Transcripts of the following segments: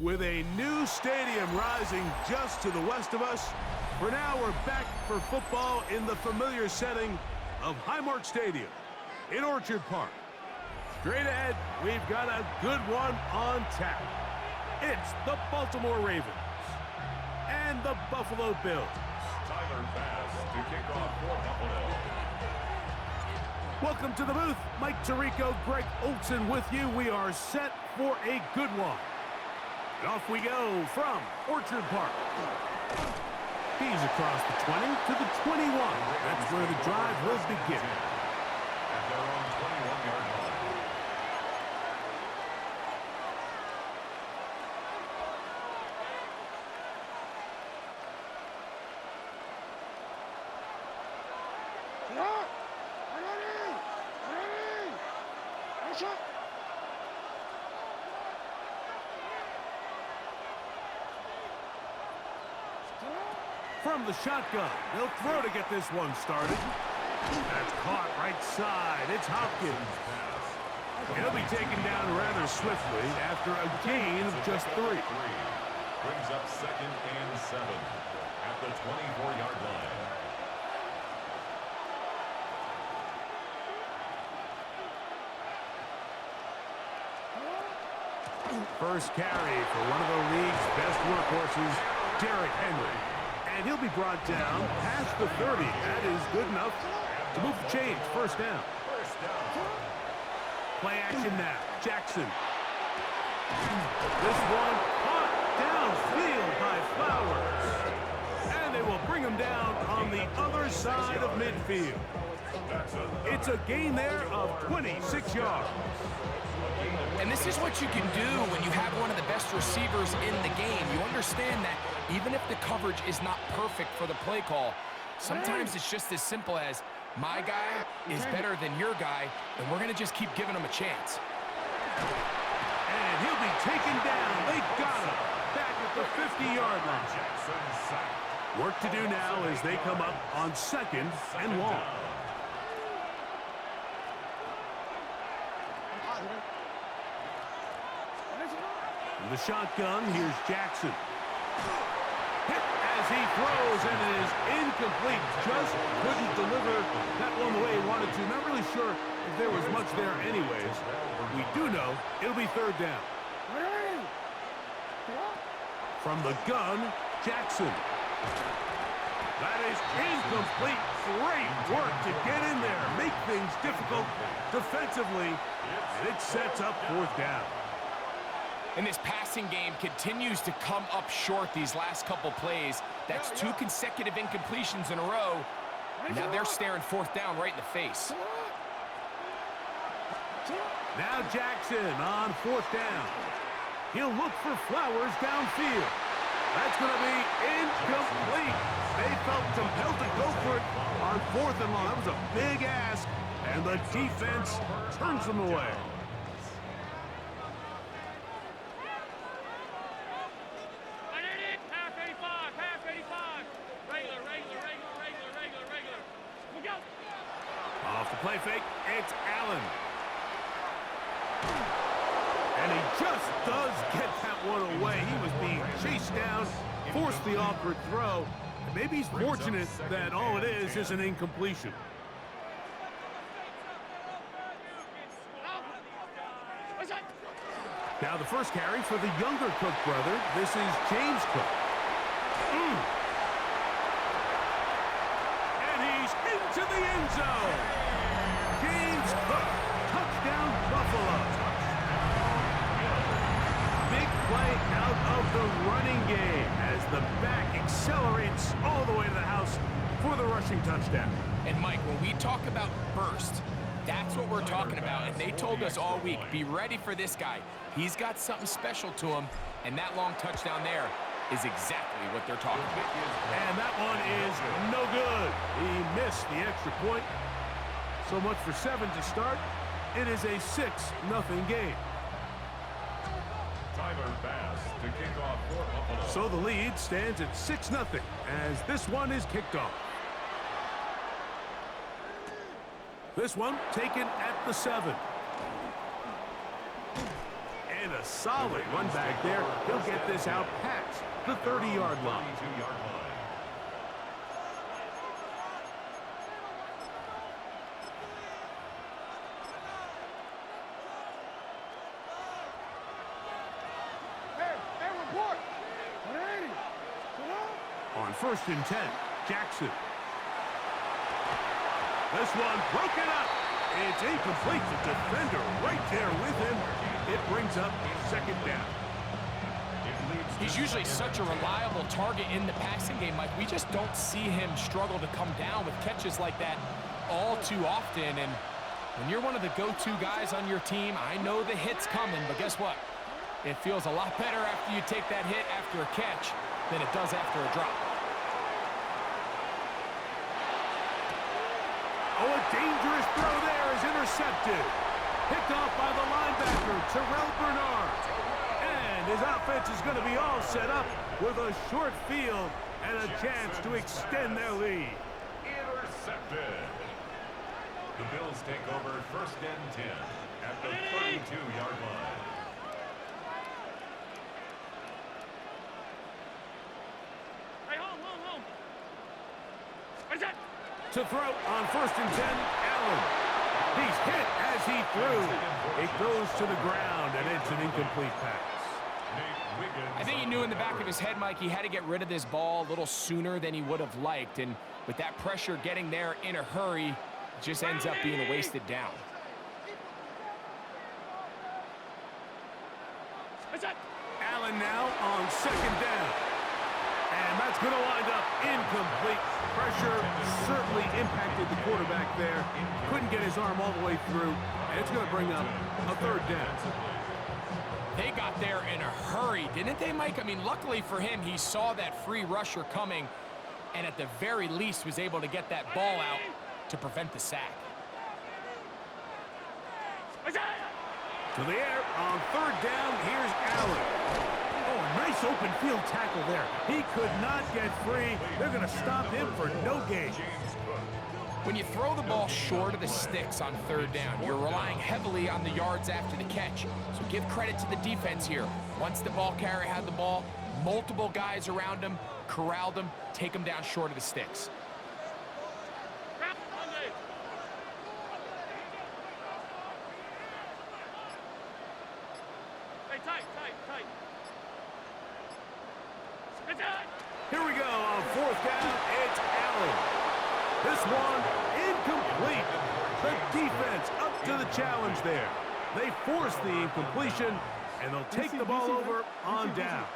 With a new stadium rising just to the west of us, for now we're back for football in the familiar setting of Highmark Stadium in Orchard Park. Straight ahead, we've got a good one on tap. It's the Baltimore Ravens and the Buffalo Bills. Tyler Bass to kick off for Buffalo. Welcome to the booth. Mike Tirico, Greg Olson with you. We are set for a good one. And off we go from Orchard Park. He's across the 20 to the 21. That's where the drive will begin. At their own 21-yard line. From the shotgun, they'll throw to get this one started. That's caught right side. It's Hopkins. He'll be taken down rather swiftly after a gain of just 3. Brings up 2nd and 7 at the 24-yard line. First carry for one of the league's best workhorses, Derrick Henry. And he'll be brought down past the 30. That is good enough to move the chains. First down. Play action now. Jackson. This one caught downfield by Flowers. And they will bring him down on the other side of midfield. It's a gain there of 26 yards. And this is what you can do when you have one of the best receivers in the game. You understand that even if the coverage is not perfect for the play call, sometimes it's just as simple as my guy is better than your guy, and we're going to just keep giving him a chance. And he'll be taken down. They got him back at the 50-yard line. Work to do now as they come up on 2nd and long. The shotgun, here's Jackson. Hit as he throws, and it is incomplete. Just couldn't deliver that one the way he wanted to. Not really sure if there was much there anyways. We do know it'll be 3rd down. From the gun, Jackson. That is incomplete. Great work to get in there, make things difficult defensively, and it sets up 4th down. And this passing game continues to come up short these last couple plays. That's 2 consecutive incompletions in a row. Now they're staring 4th down right in the face. Now Jackson on 4th down. He'll look for Flowers downfield. That's going to be incomplete. They felt compelled to go for it on 4th and long. That was a big ask, and the defense turns them away. Off the play fake, it's Allen. And he just does get that one away. He was being chased down, forced the awkward throw. And maybe he's fortunate that all it is an incompletion. Now the first carry for the younger Cook brother. This is James Cook. And he's into the end zone. James Cook, touchdown Buffalo. Big play out of the running game as the back accelerates all the way to the house for the rushing touchdown. And Mike, when we talk about burst, that's what we're talking about. And they told us all week, be ready for this guy. He's got something special to him, and that long touchdown there is exactly what they're talking about. And that one is no good. He missed the extra point. So much for 7 to start. It is a 6-0 game. Tyler Bass to kick off for Buffalo. So the lead stands at 6-0 as this one is kicked off. This one taken at the 7. And And a solid run back there. He'll get this out past the 30-yard line. 32-yard line. On 1st and 10, Jackson. This one broken up. It's incomplete. The defender right there with him. It brings up 2nd down. He's usually such a reliable target in the passing game, Mike. We just don't see him struggle to come down with catches like that all too often. And when you're one of the go-to guys on your team, I know the hit's coming, but guess what? It feels a lot better after you take that hit after a catch than it does after a drop. Oh, a dangerous throw there is intercepted. Picked off by the linebacker, Terrell Bernard. And his offense is going to be all set up with a short field and a chance to extend their lead. Intercepted. The Bills take over 1st and 10 at the 32-yard line. To throw on 1st and 10, Allen. He's hit as he threw. It goes to the ground, and it's an incomplete pass. I think he knew in the back of his head, Mike, he had to get rid of this ball a little sooner than he would have liked. And with that pressure getting there in a hurry, it just ends up being a wasted down. Allen now on 2nd down. And that's going to wind up incomplete. Pressure certainly impacted the quarterback there. Couldn't get his arm all the way through. And it's going to bring up a 3rd down. They got there in a hurry, didn't they, Mike? I mean, luckily for him, he saw that free rusher coming and at the very least was able to get that ball out to prevent the sack. To the air on 3rd down. Here's Allen. Oh, nice open field tackle there. He could not get free. They're going to stop him for no gain. When you throw the ball short of the sticks on 3rd down, you're relying heavily on the yards after the catch. So give credit to the defense here. Once the ball carrier had the ball, multiple guys around him, corralled him, take him down short of the sticks. Here we go on 4th down. It's Allen. This one incomplete. The defense up to the challenge there. They force the incompletion, and they'll take the ball over on downs.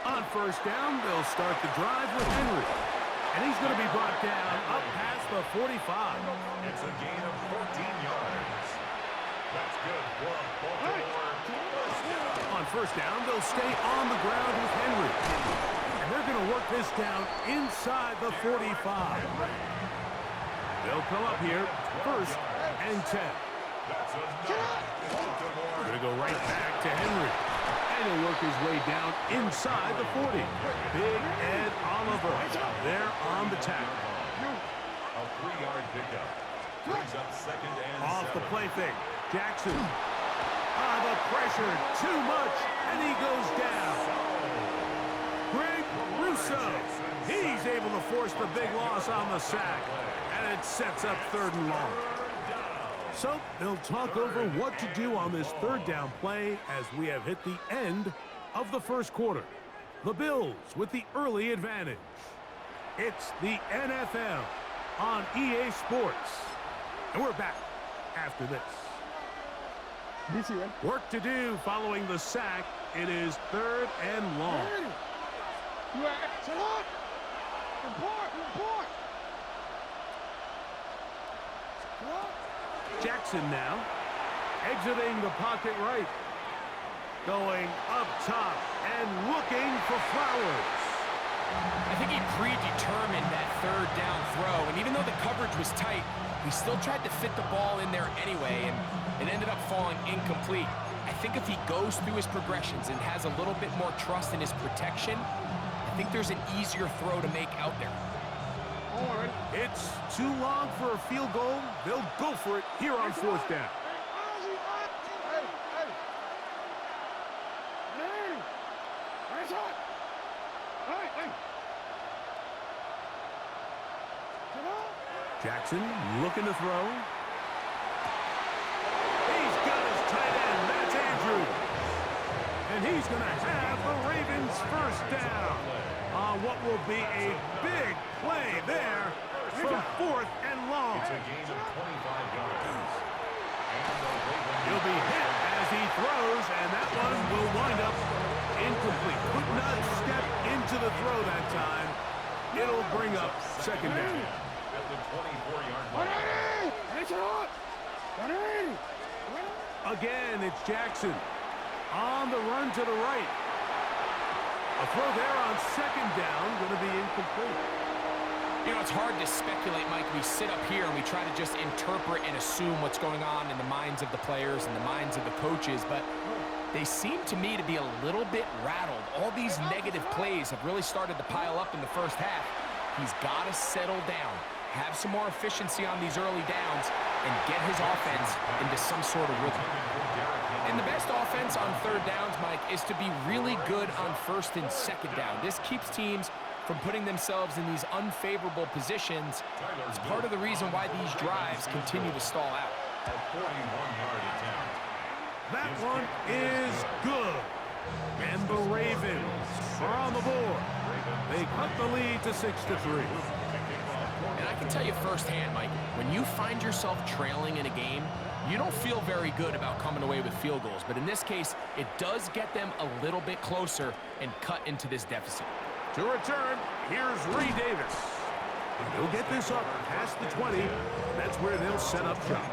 On 1st down, they'll start the drive with Henry. And he's going to be brought down up past the 45. It's a gain of 14 yards. That's good for Baltimore. On 1st down, they'll stay on the ground with Henry. And they're going to work this down inside the 45. They'll come up here, 1st and 10. They're going to go right back to Henry. And he'll work his way down inside the 40. Big Ed Oliver there on the tackle. A 3-yard pickup. Brings up 2nd and Off 7. the play fake, Jackson. The pressure, too much, and he goes down. Greg Russo, he's able to force the big loss on the sack, and it sets up 3rd and long. So they'll talk over what to do on this 3rd down play as we have hit the end of the 1st quarter. The Bills with the early advantage. It's the NFL on EA Sports. And we're back after this. Work to do following the sack. It is 3rd and long. Jackson now exiting the pocket right. Going up top and looking for Flowers. I think he predetermined that 3rd down throw, and even though the coverage was tight, he still tried to fit the ball in there anyway, and it ended up falling incomplete. I think if he goes through his progressions and has a little bit more trust in his protection, I think there's an easier throw to make out there. It's too long for a field goal. They'll go for it here on fourth down. Jackson looking to throw. He's got his tight end. That's Andrews. And he's going to have the Ravens first down on what will be a big play there for fourth and long. It's a gain of 25 yards. He'll be hit as he throws, and that one will wind up incomplete. Could not step into the throw that time. It'll bring up second down. At the 24-yard line. Again, it's Jackson on the run to the right. A throw there on second down, going to be incomplete. You know, it's hard to speculate, Mike. We sit up here and we try to just interpret and assume what's going on in the minds of the players and the minds of the coaches, but they seem to me to be a little bit rattled. All these negative plays have really started to pile up in the first half. He's got to settle down, have some more efficiency on these early downs, and get his offense into some sort of rhythm. And the best offense on third downs, Mike, is to be really good on first and second down. This keeps teams from putting themselves in these unfavorable positions. It's part of the reason why these drives continue to stall out. A 41-yard attempt. That one is good. And the Ravens are on the board. They cut the lead to 6-3. And I can tell you firsthand, Mike, when you find yourself trailing in a game, you don't feel very good about coming away with field goals. But in this case, it does get them a little bit closer and cut into this deficit. To return, here's Ray Davis. And he'll get this up past the 20. That's where they'll set up shop.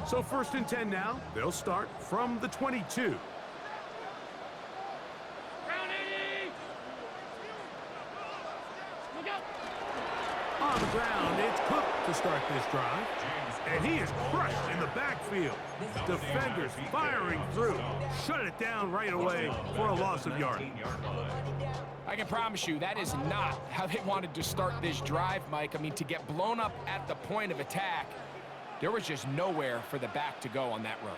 So first and 10 now. They'll start from the 22. On the ground, it's Cook to start this drive. And he is crushed in the backfield. Defenders firing through. Shut it down right away for a loss of yardage. I can promise you that is not how they wanted to start this drive, Mike. I mean, to get blown up at the point of attack, there was just nowhere for the back to go on that run.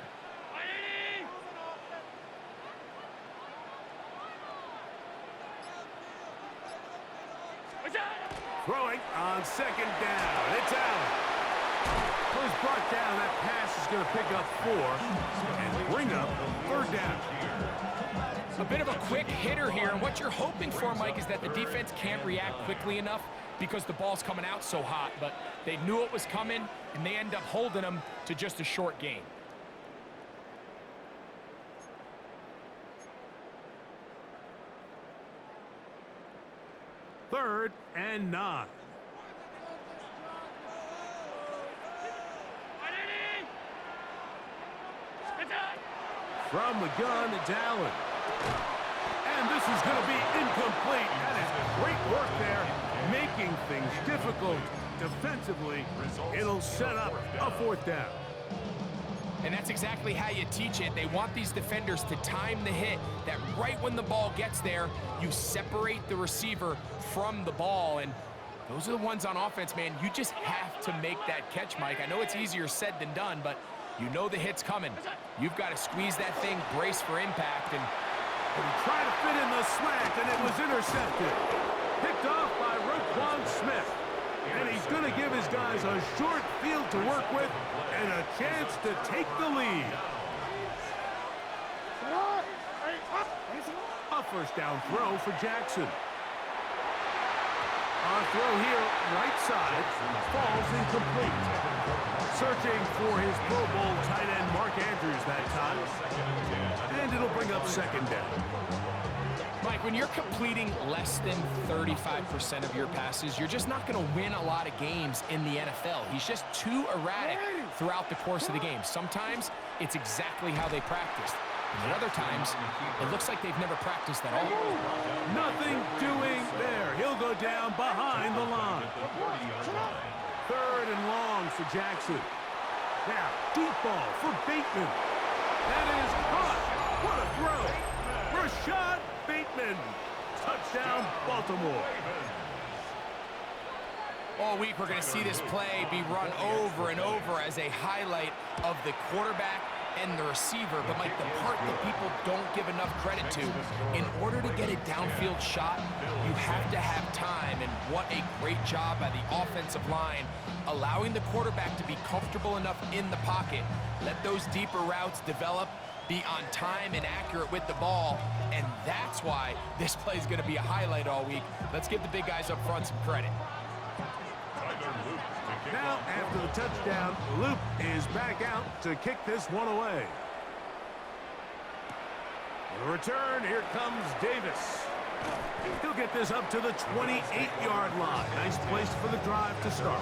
Throwing on second down. It's Allen. He's brought down. That pass is going to pick up 4 and bring up third down. A bit of a quick hitter here, and what you're hoping for, Mike, is that the defense can't react quickly enough because the ball's coming out so hot, but they knew it was coming, and they end up holding them to just a short gain. Third and 9. From the gun, it's Allen. And this is going to be incomplete. That is great work there, making things difficult defensively. It'll set up a fourth down. And that's exactly how you teach it. They want these defenders to time the hit, that right when the ball gets there, you separate the receiver from the ball. And those are the ones on offense, man. You just have to make that catch, Mike. I know it's easier said than done, but you know the hit's coming. You've got to squeeze that thing, brace for impact, and try to fit in the slant, and it was intercepted. Picked off by Roquan Smith. And he's going to give his guys a short field to work with and a chance to take the lead. A first down throw for Jackson. On throw here, right side, falls incomplete. Searching for his Pro Bowl tight end Mark Andrews that time. And it'll bring up second down. Mike, when you're completing less than 35% of your passes, you're just not going to win a lot of games in the NFL. He's just too erratic throughout the course of the game. Sometimes it's exactly how they practiced. And at other times, it looks like they've never practiced at all. Nothing doing there. He'll go down behind the line. Third and long for Jackson. Now, deep ball for Bateman. That is caught. What a throw. Rashad Bateman. Touchdown, Baltimore. All week, we're going to see this play be run over and over as a highlight of the quarterback and the receiver. But, Mike, the part that people don't give enough credit to, in order to get a downfield shot, you have to have time. And what a great job by the offensive line, allowing the quarterback to be comfortable enough in the pocket, let those deeper routes develop, be on time and accurate with the ball, and that's why this play is going to be a highlight all week. Let's give the big guys up front some credit. Now, after the touchdown, Loop is back out to kick this one away. On the return, here comes Davis. He'll get this up to the 28-yard line. Nice place for the drive to start.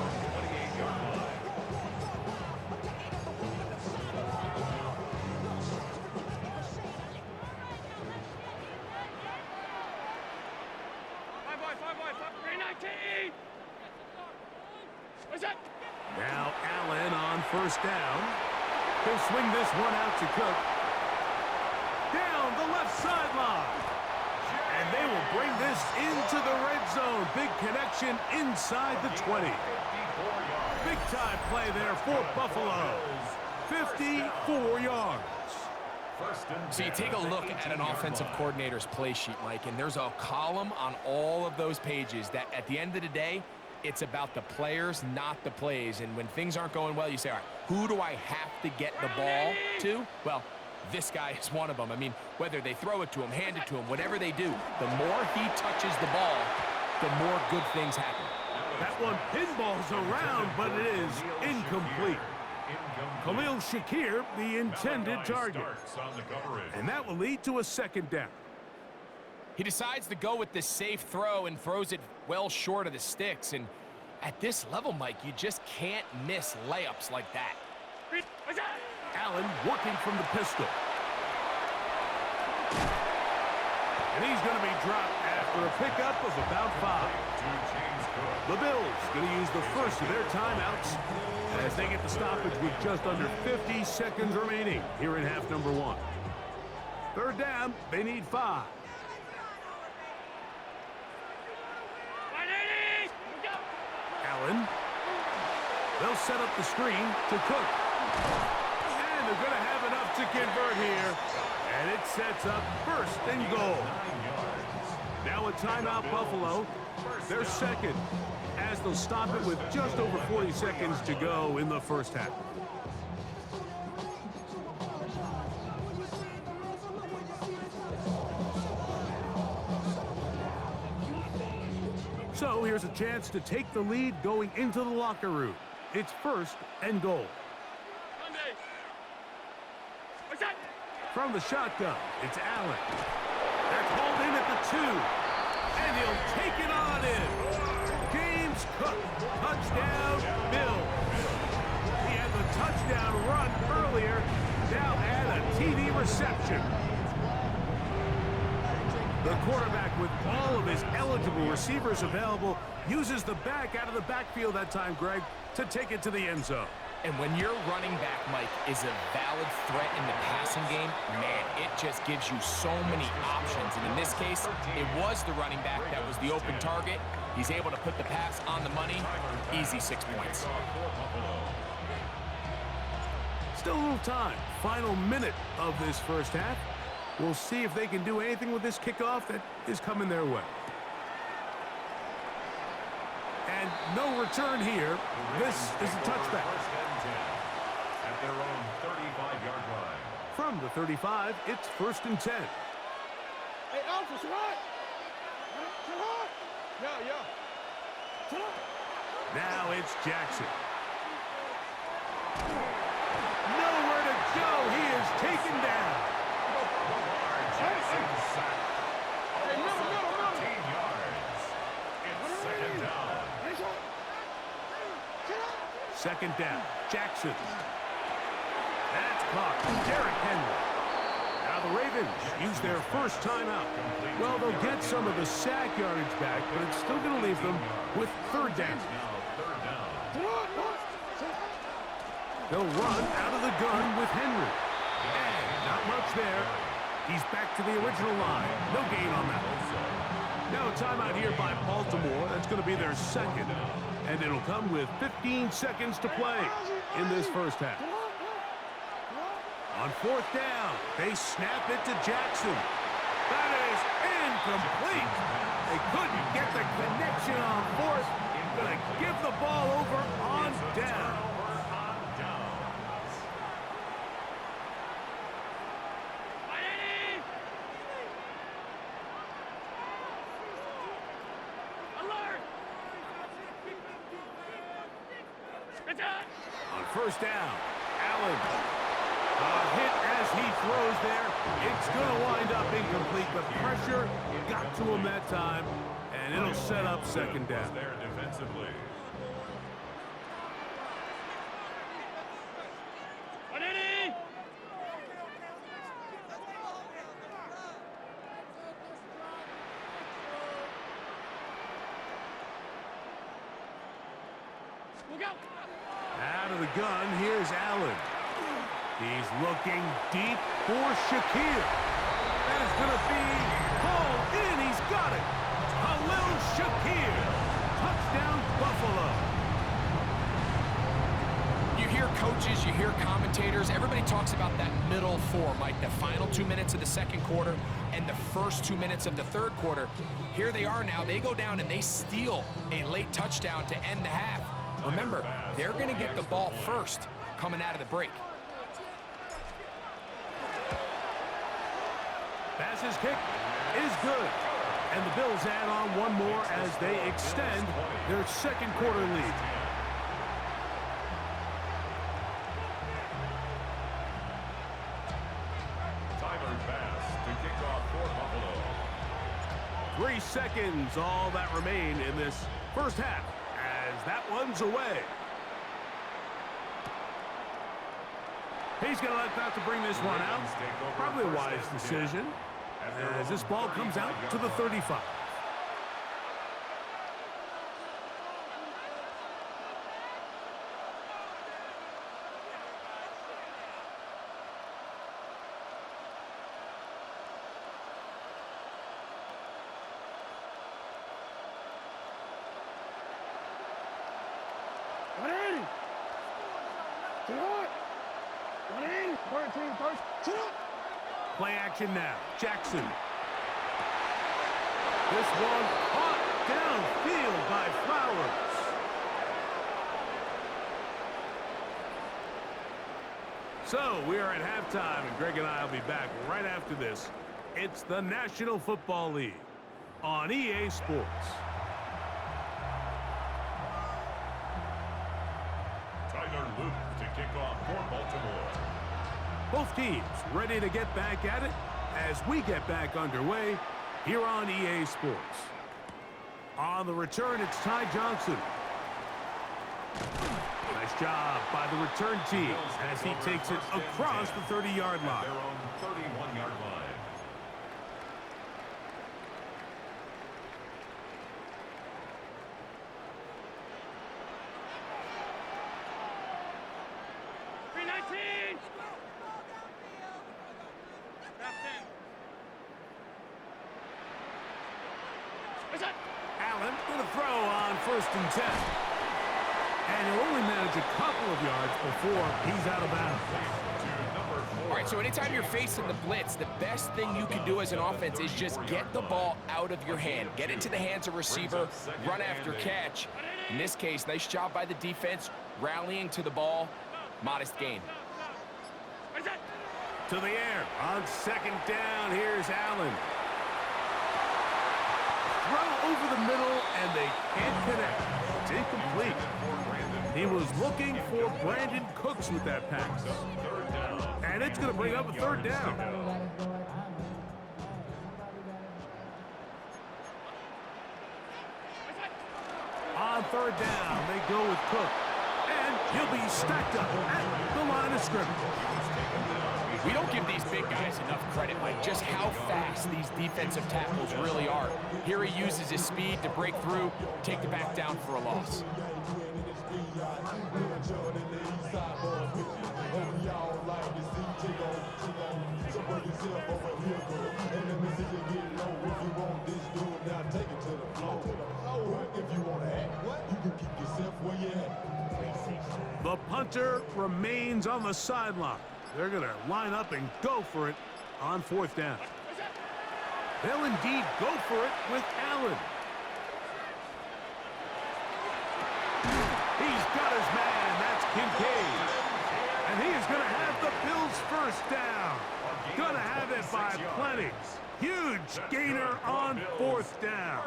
Now Allen on first down. He'll swing this one out to Cook. Down the left sideline. And they will bring this into the red zone. Big connection inside the 20. Big time play there for Buffalo. 54 yards. So you take a look at an offensive coordinator's play sheet, Mike, and there's a column on all of those pages that at the end of the day, it's about the players, not the plays. And when things aren't going well, you say, all right, who do I have to get the ball to? Well, this guy is one of them. I mean, whether they throw it to him, hand it to him, whatever they do, the more he touches the ball, the more good things happen. That one pinballs around, but it is incomplete. Khalil Shakir, the intended target. And that will lead to a second down. He decides to go with this safe throw and throws it well short of the sticks. And at this level, Mike, you just can't miss layups like that. Allen working from the pistol. And he's going to be dropped after a pickup of about 5. The Bills going to use the first of their timeouts as they get the stoppage with just under 50 seconds remaining here in half number 1. Third down, they need 5. Allen. They'll set up the screen to Cook. And they're going to have enough to convert here. And it sets up first and goal. Now a timeout, Buffalo. They're second, as they'll stop it with just over 40 seconds to go in the first half. So here's a chance to take the lead going into the locker room. It's first and goal. From the shotgun, it's Allen. They're called in at the 2. And he'll take it on in. James Cook, touchdown, Bills. He had the touchdown run earlier. Now add a TD reception. The quarterback, with all of his eligible receivers available, uses the back out of the backfield that time, Greg, to take it to the end zone. And when your running back, Mike, is a valid threat in the passing game, man, it just gives you so many options. And in this case, it was the running back that was the open target. He's able to put the pass on the money. Easy 6 points. Still a little time. Final minute of this first half. We'll see if they can do anything with this kickoff that is coming their way. And And no return here. This is a touchback. First and 10 at their own 35-yard line. From the 35, it's 1st and 10. Hey, Alpha, what? Yeah. Now it's Jackson. Nowhere to go. He is taken down. Jackson sacked. Almost 14 yards. It's second down. Second down. Jackson. That's caught. Derrick Henry. Now the Ravens use their first timeout. Well, they'll get some of the sack yardage back, but it's still going to leave them with 3rd down. They'll run out of the gun with Henry. And not much there. He's back to the original line. No gain on that. Now a timeout here by Baltimore. That's going to be their second. And it'll come with 15 seconds to play in this first half. On 4th down, they snap it to Jackson. That is incomplete. They couldn't get the connection on 4th. Going to give the ball over on down. On 1st down, Allen. A hit as he throws there. It's going to wind up incomplete. The pressure got to him that time, and it'll set up 2nd down. There defensively. Out of the gun, here's Allen. He's looking deep for Shakir. That is going to be hauled in. He's got it. Khalil Shakir. Touchdown, Buffalo. You hear coaches, you hear commentators, everybody talks about that middle 4, Mike, the final 2 minutes of the 2nd quarter and the first 2 minutes of the 3rd quarter. Here they are now. They go down and they steal a late touchdown to end the half. Remember, they're going to get the ball first coming out of the break. Pass's kick is good. And the Bills add on one more as they extend their 2nd quarter lead. Tyler Bass to kick off for Buffalo. 3 seconds, all that remain in this first half. As that one's away. He's going to let that to bring this one out. Probably a wise decision as this ball comes out to the 35. Play action now. Jackson. This one caught downfield by Flowers. So we are at halftime, and Greg and I will be back right after this. It's the National Football League on EA Sports. Tyler Luke to kick off for Baltimore. Both teams ready to get back at it as we get back underway here on EA Sports. On the return, it's Ty Johnson. Nice job by the return team as he takes it across the 30-yard line. Their own 31-yard line. Allen going to throw on 1st and 10. And he'll only manage a couple of yards before he's out of bounds. All right, right, so anytime you're facing the blitz, the best thing you can do as an offense is just get the ball out of your hand. Get it to the hands of receiver, run after catch. In this case, nice job by the defense, rallying to the ball. Modest gain. To the air. On second down, here's Allen. Throw over the middle, and they can't connect. It's incomplete. He was looking for Brandon Cooks with that pass. And it's going to bring up a third down. On third down, they go with Cook. And he'll be stacked up at the line of scrimmage. We don't give these big guys enough credit, Mike, just how fast these defensive tackles really are. Here he uses his speed to break through, take the back down for a loss. The punter remains on the sideline. They're going to line up and go for it on fourth down. They'll indeed go for it with Allen. He's got his man. That's Kincaid. And he is going to have the Bills first down. Going to have it by plenty. Huge gainer on fourth down.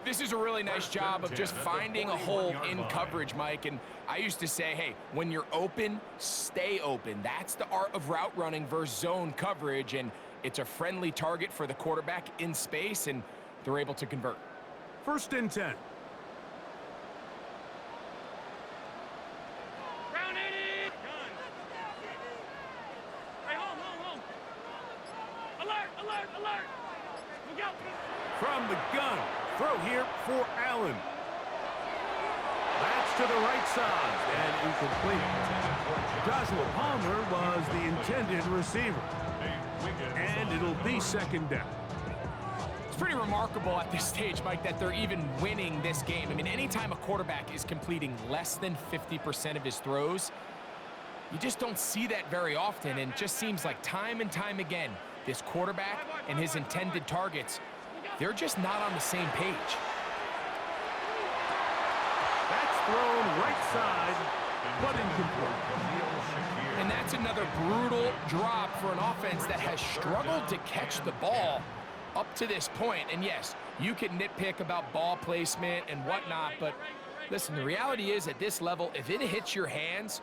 This is a really nice job of just finding a hole in coverage, Mike. And I used to say, hey, when you're open, stay open. That's the art of route running versus zone coverage. And it's a friendly target for the quarterback in space, and they're able to convert. First and 10. From the gun, throw here for Allen. That's to the right side and incomplete. Joshua Palmer was the intended receiver. And it'll be second down. It's pretty remarkable at this stage, Mike, that they're even winning this game. I mean, anytime a quarterback is completing less than 50% of his throws, you just don't see that very often, and it just seems like time and time again, this quarterback and his intended targets, they're just not on the same page. That's thrown right side, but incomplete. And that's another brutal drop for an offense that has struggled to catch the ball up to this point. And yes, you can nitpick about ball placement and whatnot, but listen, the reality is at this level, if it hits your hands,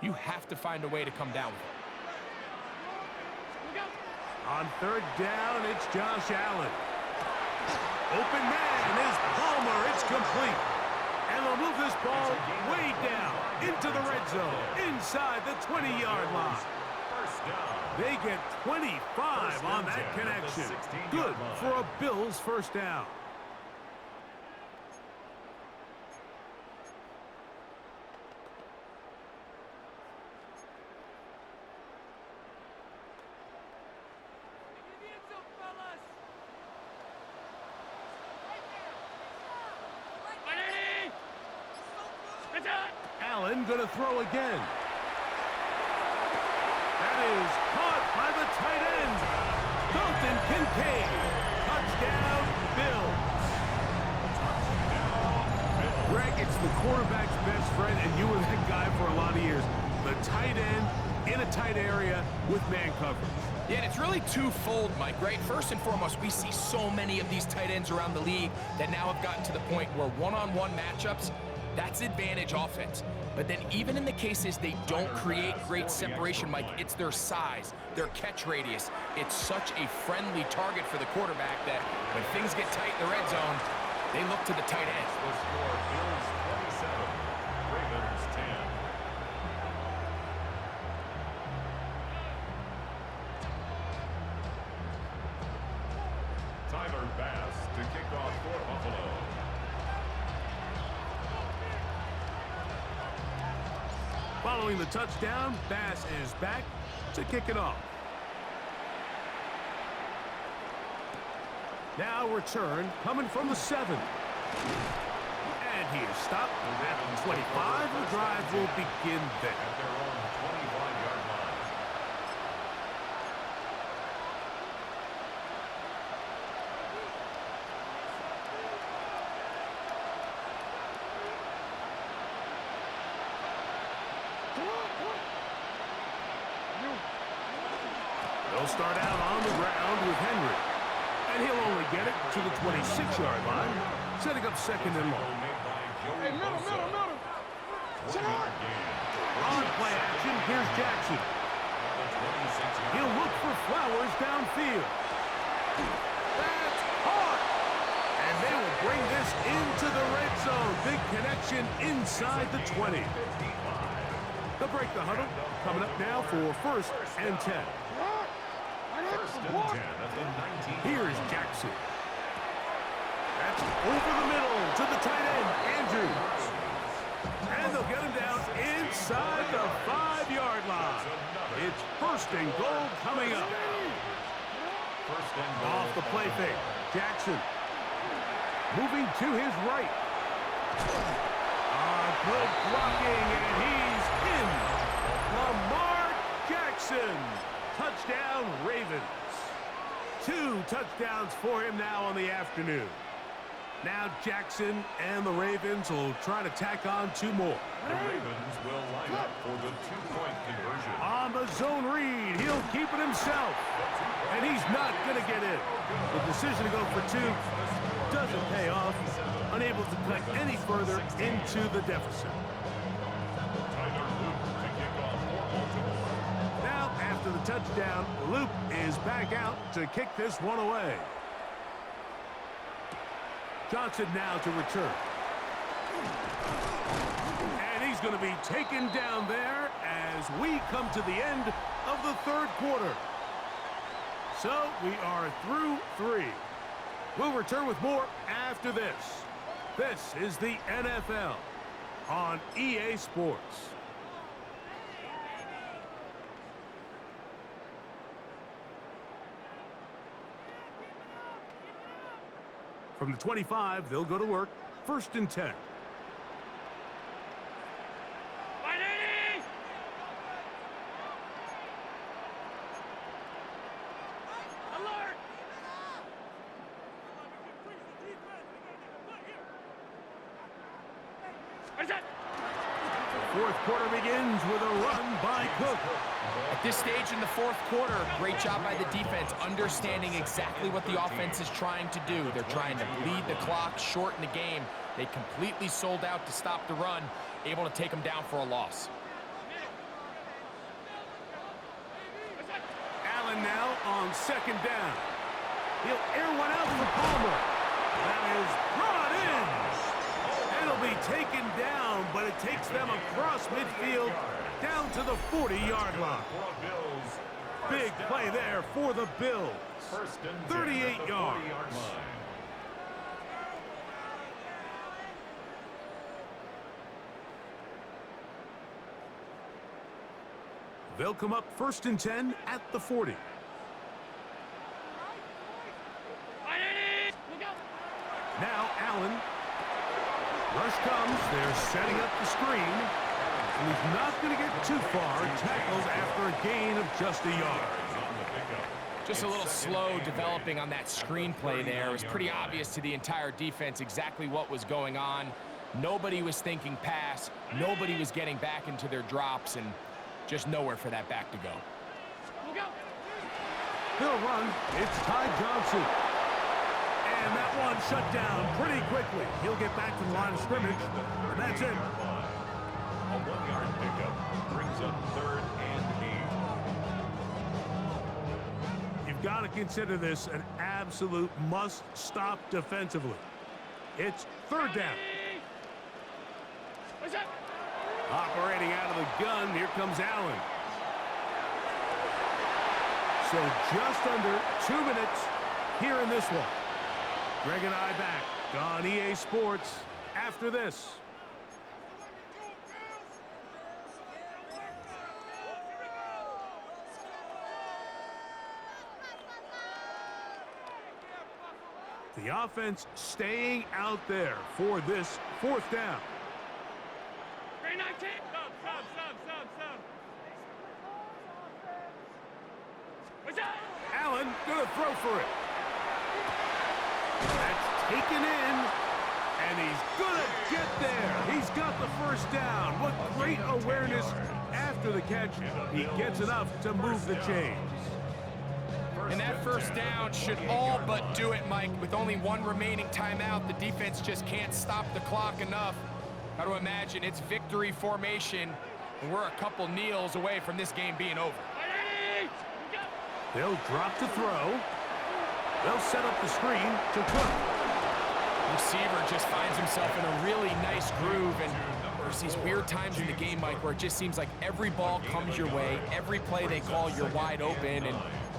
you have to find a way to come down with it. On third down, it's Josh Allen. Open man is Palmer. It's complete. And they'll move this ball way down into the red zone, inside the 20-yard line. They get 25 on that connection. Good for a Bills first down. Allen going to throw again. That is caught by the tight end. Dalton Kincaid. Touchdown, Bills. Greg, it's the quarterback's best friend, and you were that guy for a lot of years. The tight end in a tight area with man coverage. Yeah, and it's really twofold, Mike, right? First and foremost, we see so many of these tight ends around the league that now have gotten to the point where one-on-one matchups, that's advantage offense. But then even in the cases they don't create great separation, Mike, it's their size, their catch radius. It's such a friendly target for the quarterback that when things get tight in the red zone, they look to the tight end. The score, Bills 27, Ravens 10. Tyler Bass to kick off for Buffalo. Following the touchdown, Bass is back to kick it off. Now return coming from the 7. And he is stopped at 25. The drive will begin there. At their own 25-yard line. They'll start out on the ground with Henry. And he'll only get it to the 26-yard line, setting up second and long. Hey, middle. Shot! On play action, here's Jackson. He'll look for Flowers downfield. That's caught! And they will bring this into the red zone. Big connection inside the 20. They'll break the huddle. Coming up now for first and 10. First and 10 at the 19. Here's Jackson. That's over the middle to the tight end, Andrews. And they'll get him down inside the 5-yard line. It's first and goal coming up. First and goal. Off the play fake, Jackson. Moving to his right. Good blocking, and he's in. Lamar Jackson. Touchdown, Ravens. 2 touchdowns for him now on the afternoon. Now Jackson and the Ravens will try to tack on 2 more. The Ravens will line up for the 2-point conversion. On the zone read, he'll keep it himself. And he's not going to get in. The decision to go for 2 doesn't pay off. Unable to cut any further into the deficit. Now, after the touchdown, Loop is back out to kick this one away. Johnson now to return. And he's going to be taken down there as we come to the end of the 3rd quarter. So we are through 3. We'll return with more after this. This is the NFL on EA Sports. From the 25, they'll go to work. First and 10. The 4th quarter begins with a run by Cook. At this stage in the 4th quarter, great job by the defense, understanding exactly what the offense is trying to do. They're trying to bleed the clock, shorten the game. They completely sold out to stop the run, able to take them down for a loss. Allen now on 2nd down. He'll air one out for Palmer. That is brought in. It'll be taken down, but it takes them across midfield down to the 40-yard line. Big play there for the Bills. 38 yards. They'll come up first and 10 at the 40. Now Allen. Rush comes. They're setting up the screen. And he's not going to get too far. Tackled after a gain of just a yard. Just a little slow developing on that screenplay there. It was pretty obvious to the entire defense exactly what was going on. Nobody was thinking pass. Nobody was getting back into their drops, and just nowhere for that back to go. He'll run. It's Ty Johnson. And that one shut down pretty quickly. He'll get back to the line of scrimmage, and that's it. A 1-yard pickup brings up 3rd and 8. You've got to consider this an absolute must-stop defensively. It's 3rd down. Operating out of the gun, here comes Allen. So just under 2 minutes here in this one. Greg and I back on EA Sports after this. The offense staying out there for this 4th down. Allen gonna throw for it. That's taken in, and he's gonna get there. He's got the 1st down. What great awareness after the catch. He gets enough to move the chains. And that first down should all but do it, Mike. With only one remaining timeout, the defense just can't stop the clock enough. Got to imagine it's victory formation, and we're a couple kneels away from this game being over. They'll drop to throw. They'll set up the screen to Cook. Receiver just finds himself in a really nice groove, and there's these weird times in the game, Mike, where it just seems like every ball comes your way, every play they call, you're wide open, and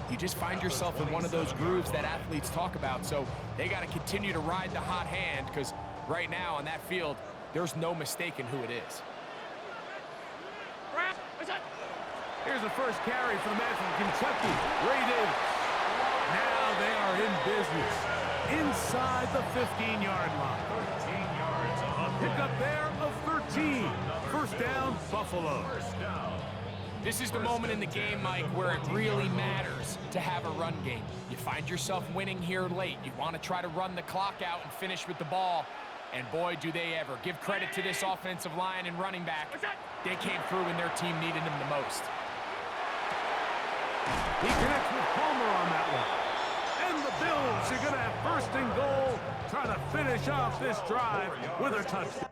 you just find yourself in one of those grooves that athletes talk about. So they got to continue to ride the hot hand, because right now on that field, there's no mistaking who it is. Here's the first carry for the man from Kentucky, Ray Davis. Now they are in business inside the 15-yard line. 13 yards. A pickup there of 13. First down, Buffalo. This is the moment in the game, Mike, where it really matters to have a run game. You find yourself winning here late. You want to try to run the clock out and finish with the ball. And boy, do they ever. Give credit to this offensive line and running back. They came through when their team needed them the most. He connects with Palmer on that one. And the Bills are going to have first and goal, trying to finish off this drive with a touchdown.